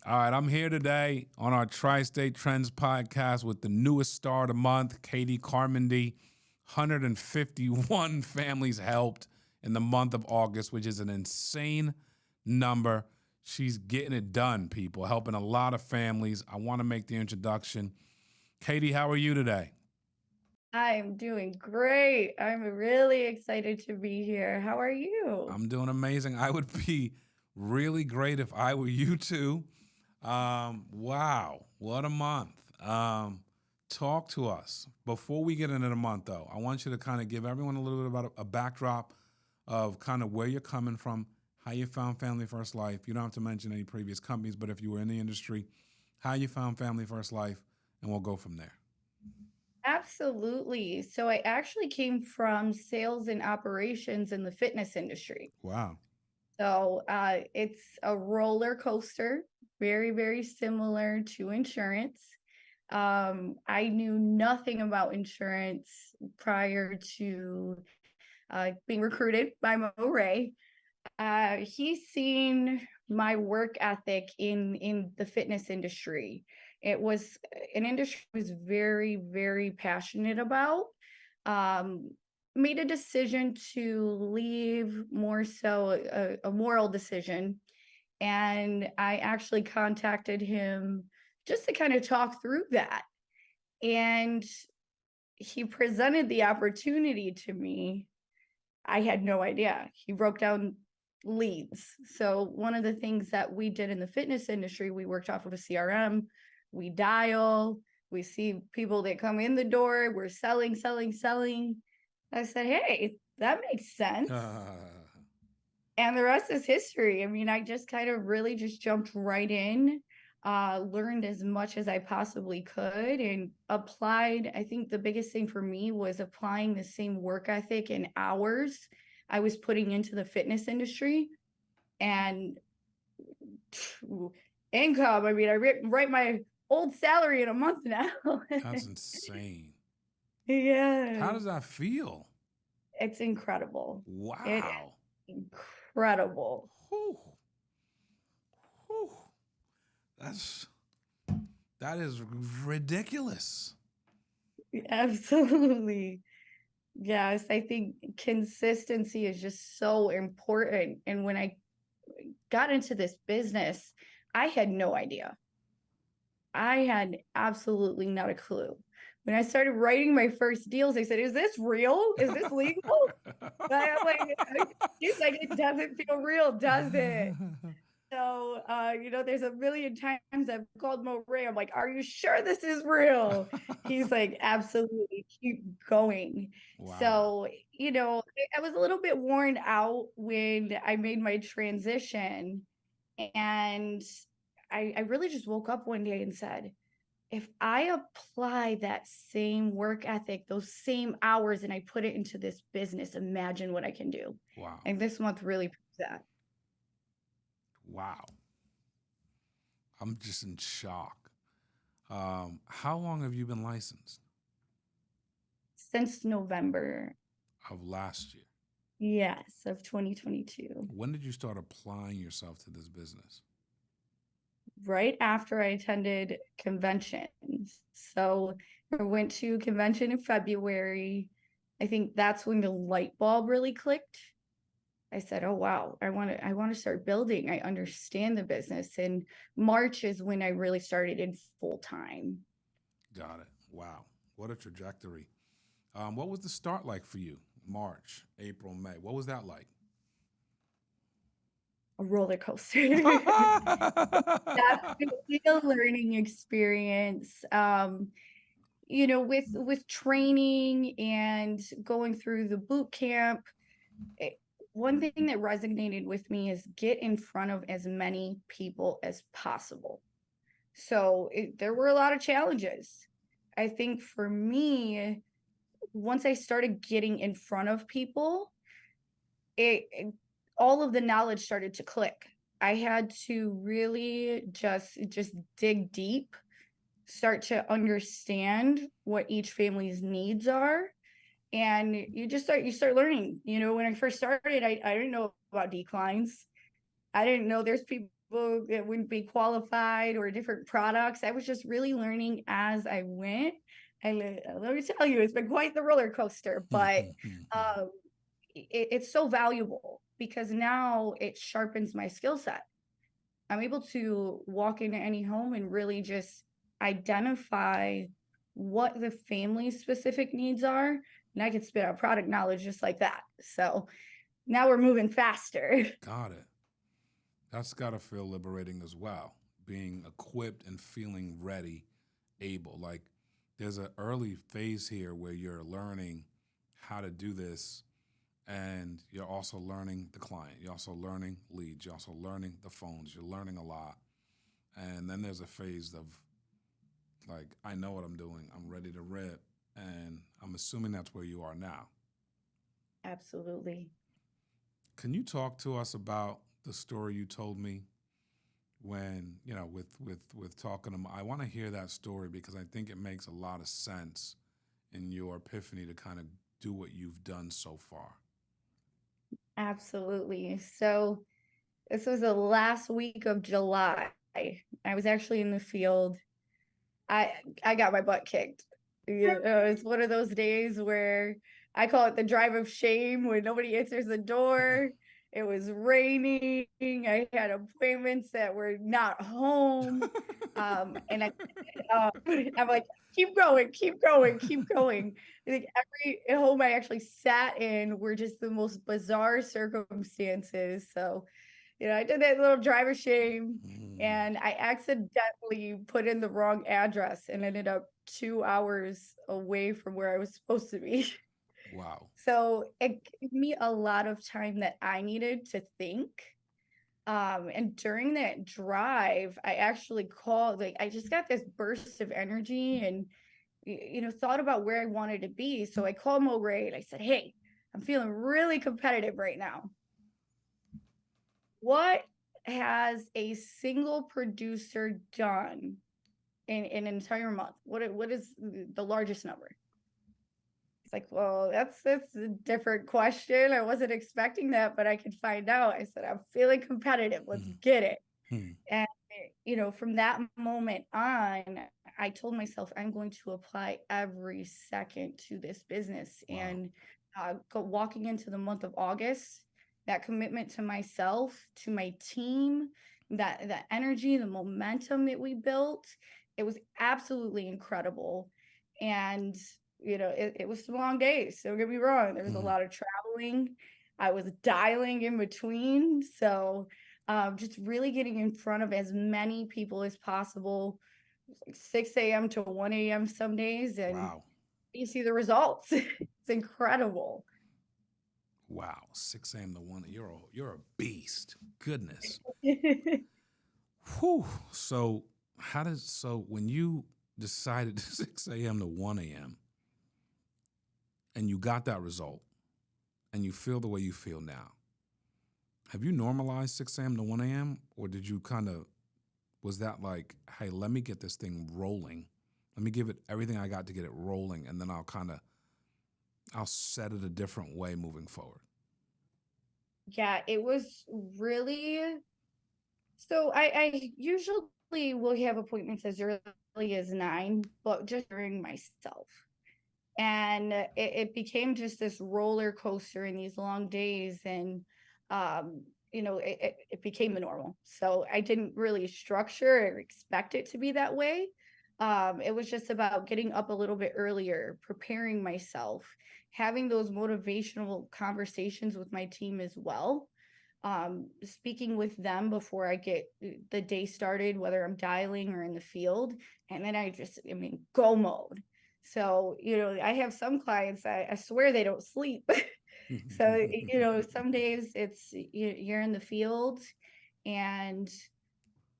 All right, I'm here today on our Tri-State Trends podcast with the newest star of the month, Kathynn Carmendy. 151 families helped in the month of August, which is an insane number. She's getting it done, people, helping a lot of families. I want to make the introduction. Kathynn, how are you today? I'm doing great. I'm really excited to be here. How are you? I'm doing amazing. I would be really great if I were you too. Wow, what a month. Talk to us. Before we get into the month, though, I want you to kind of give everyone a little bit about a backdrop of kind of where you're coming from, how you found Family First Life. You don't have to mention any previous companies, but if you were in the industry, how you found Family First Life, and we'll go from there. Absolutely. So I actually came from sales and operations in the fitness industry. Wow. So it's a roller coaster, very, very similar to insurance. I knew nothing about insurance prior to being recruited by Mo Ray. He's seen my work ethic in the fitness industry. It was an industry I was very, very passionate about. Um, Made a decision to leave, more so a moral decision. And I actually contacted him just to kind of talk through that. And he presented the opportunity to me. I had no idea. He broke down leads. So one of the things that we did in the fitness industry, we worked off of a CRM. We dial, we see people that come in the door, we're selling. I said, hey, that makes sense. And the rest is history. I mean, I just kind of really just jumped right in, learned as much as I possibly could, and applied. I think the biggest thing for me was applying the same work ethic and hours I was putting into the fitness industry. And income, I mean, I write my old salary in a month now. That's insane. How Yeah, does that feel? it's incredible. It Wow. is incredible. Whew. Whew. That's that is ridiculous. Absolutely. Yes, I think consistency is just so important. And when I got into this business, I had no idea. I had absolutely not a clue. When I started writing my first deals, I said, is this real? Is this legal? I'm like, she's like, it doesn't feel real, does it? So, there's a million times I've called Mo Ray. I'm like, are you sure this is real? He's like, absolutely, keep going. Wow. So, I was a little bit worn out when I made my transition. And I really just woke up one day and said, if I apply that same work ethic, those same hours, and I put it into this business, imagine what I can do. Wow. And this month really proves that. Wow. I'm just in shock. How long have you been licensed? Since November, Of last year. yes, of 2022, When did you start applying yourself to this business? right after I attended conventions. So I went to convention in February. I think that's when the light bulb really clicked. I said, "Oh wow, I want to start building. I understand the business." And March is when I really started in full time. Got it. Wow. What a trajectory. What was the start like for you? March, April, May. What was that like? A roller coaster. Definitely a learning experience. With training and going through the boot camp, one thing that resonated with me is get in front of as many people as possible. So there were a lot of challenges. I think for me, once I started getting in front of people, all of the knowledge started to click. I had to really just dig deep, start to understand what each family's needs are, and you start learning. When I first started, I didn't know about declines. I didn't know there's people people that wouldn't be qualified or different products. I was just really learning as I went. And let me tell you, it's been quite the roller coaster, but um, it's so valuable because now it sharpens my skill set. I'm able to walk into any home and really just identify what the family's specific needs are. And I can spit out product knowledge just like that. So now we're moving faster. Got it. That's got to feel liberating as well, being equipped and feeling ready, able. Like there's an early phase here where you're learning how to do this, and you're also learning the client. You're also learning leads. You're also learning the phones. You're learning a lot. And then there's a phase of like, I know what I'm doing. I'm ready to rip. And I'm assuming that's where you are now. Absolutely. Can you talk to us about the story you told me when, you know, with talking to I want to hear that story because I think it makes a lot of sense in your epiphany to kind of do what you've done so far. Absolutely. So this was the last week of July. I was actually in the field. I I got my butt kicked. It's one of those days where I call it the drive of shame when nobody answers the door. It was raining. I had appointments that were not home. And I'm like, keep going, keep going, keep going. I think every home I actually sat in were just the most bizarre circumstances. So, I did that little driver shame and I accidentally put in the wrong address and ended up 2 hours away from where I was supposed to be. Wow. So it gave me a lot of time that I needed to think. And during that drive, I actually called, like, I just got this burst of energy and, thought about where I wanted to be. So I called Mo Ray and I said, hey, I'm feeling really competitive right now. What has a single producer done in an entire month? What is the largest number? It's like, well, that's a different question. I wasn't expecting that, but I could find out. I said, I'm feeling competitive. Let's get it. And from that moment on, I told myself I'm going to apply every second to this business. Wow. And walking into the month of August, that commitment to myself, to my team, that energy, the momentum that we built, it was absolutely incredible. And it was some long days. So don't get me wrong, there was a lot of traveling. I was dialing in between. So just really getting in front of as many people as possible, like 6 a.m. to 1 a.m. some days, and wow. you see the results. It's incredible. Wow. 6 a.m. to 1. You're a beast. Goodness. Whew. So when you decided 6 a.m. to 1 a.m. and you got that result and you feel the way you feel now, have you normalized 6 a.m. to 1 a.m. or did you was that like, hey, let me get this thing rolling. Let me give it everything I got to get it rolling. And then I'll set it a different way moving forward. Yeah, it was really, so I usually will have appointments as early as 9, but just during myself. And it became just this roller coaster in these long days. And, it became the normal. So I didn't really structure or expect it to be that way. It was just about getting up a little bit earlier, preparing myself, having those motivational conversations with my team as well. Speaking with them before I get the day started, whether I'm dialing or in the field. And then go mode. So, I have some clients, I swear they don't sleep. So, some days it's you're in the field and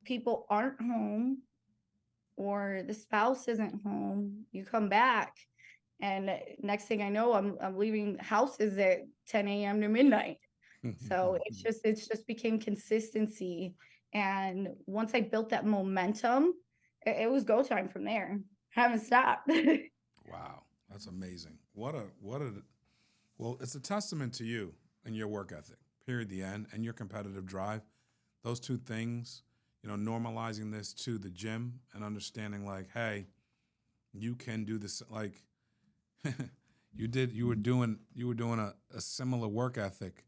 people aren't home or the spouse isn't home. You come back and next thing I know, I'm leaving houses at 10 a.m. to midnight. So it's just became consistency. And once I built that momentum, it was go time from there. Haven't stopped. Wow, that's amazing. Well, it's a testament to you and your work ethic, period, the end, and your competitive drive those two things, normalizing this to the gym and understanding like, hey, you can do this. Like you were doing a similar work ethic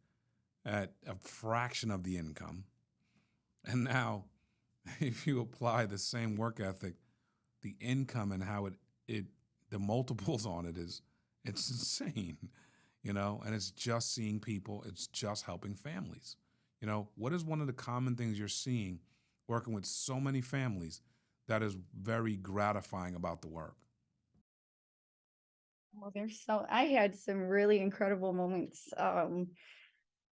at a fraction of the income. And now if you apply the same work ethic, the income and how it the multiples on it's insane, and it's just seeing people, it's just helping families. What is one of the common things you're seeing working with so many families that is very gratifying about the work? Well, I had some really incredible moments.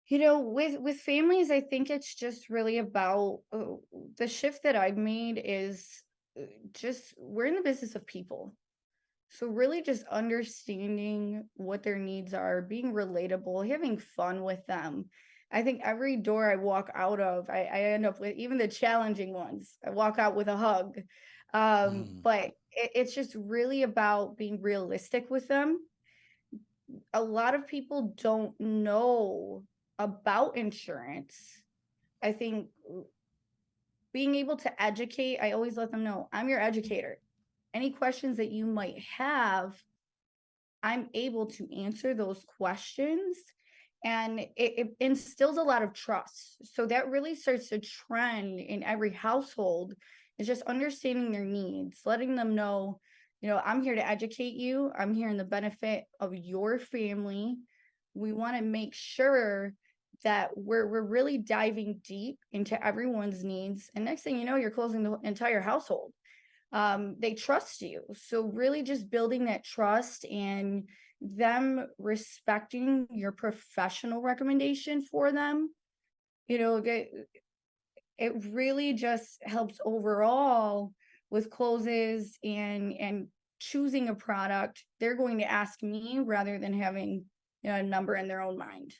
With families, I think it's just really about the shift that I've made is just we're in the business of people. So really just understanding what their needs are, being relatable, having fun with them. I think every door I walk out of, I end up with, even the challenging ones, I walk out with a hug. But it's just really about being realistic with them. A lot of people don't know about insurance. I think being able to educate, I always let them know I'm your educator. Any questions that you might have, I'm able to answer those questions. And it instills a lot of trust. So that really starts to trend in every household, is just understanding their needs, letting them know, I'm here to educate you. I'm here in the benefit of your family. We want to make sure that we're really diving deep into everyone's needs. And next thing you know, you're closing the entire household. They trust you. So really just building that trust and them respecting your professional recommendation for them, it really just helps overall with closes and choosing a product. They're going to ask me rather than having a number in their own mind.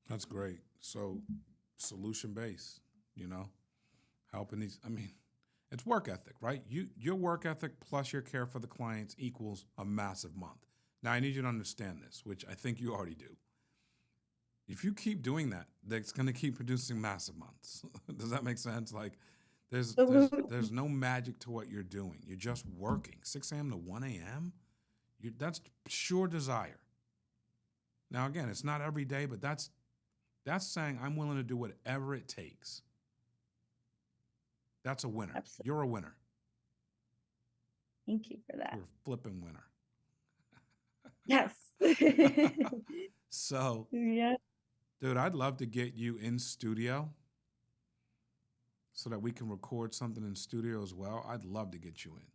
That's great. So solution based, helping these, it's work ethic, right? Your work ethic plus your care for the clients equals a massive month. Now I need you to understand this, which I think you already do. If you keep doing that, that's going to keep producing massive months. Does that make sense? Like there's no magic to what you're doing. You're just working 6 a.m. to 1 a.m. That's pure desire. Now again, it's not every day, but that's saying I'm willing to do whatever it takes. That's a winner. Absolutely. You're a winner. Thank you for that. You're a flipping winner. Yes. So, yeah. Dude, I'd love to get you in studio so that we can record something in studio as well. I'd love to get you in.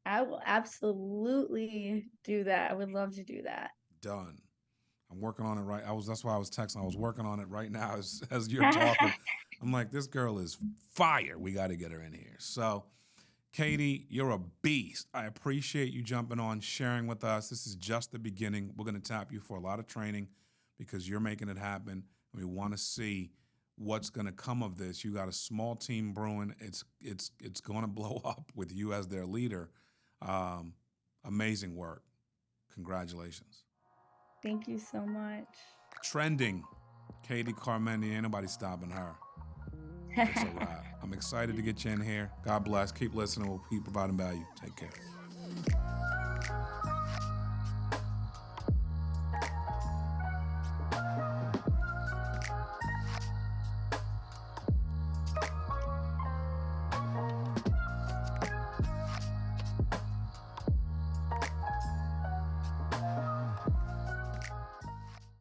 I will absolutely do that. I would love to do that. Done. I'm working on it right. That's why I was texting. I was working on it right now as you're talking. I'm like, this girl is fire. We got to get her in here. So, Katie, you're a beast. I appreciate you jumping on, sharing with us. This is just the beginning. We're going to tap you for a lot of training because you're making it happen. We want to see what's going to come of this. You got a small team brewing. It's going to blow up with you as their leader. Amazing work. Congratulations. Thank you so much. Trending. Kathynn Carmendy, ain't nobody stopping her. It's a wrap. I'm excited to get you in here. God bless. Keep listening. We'll keep providing value. Take care.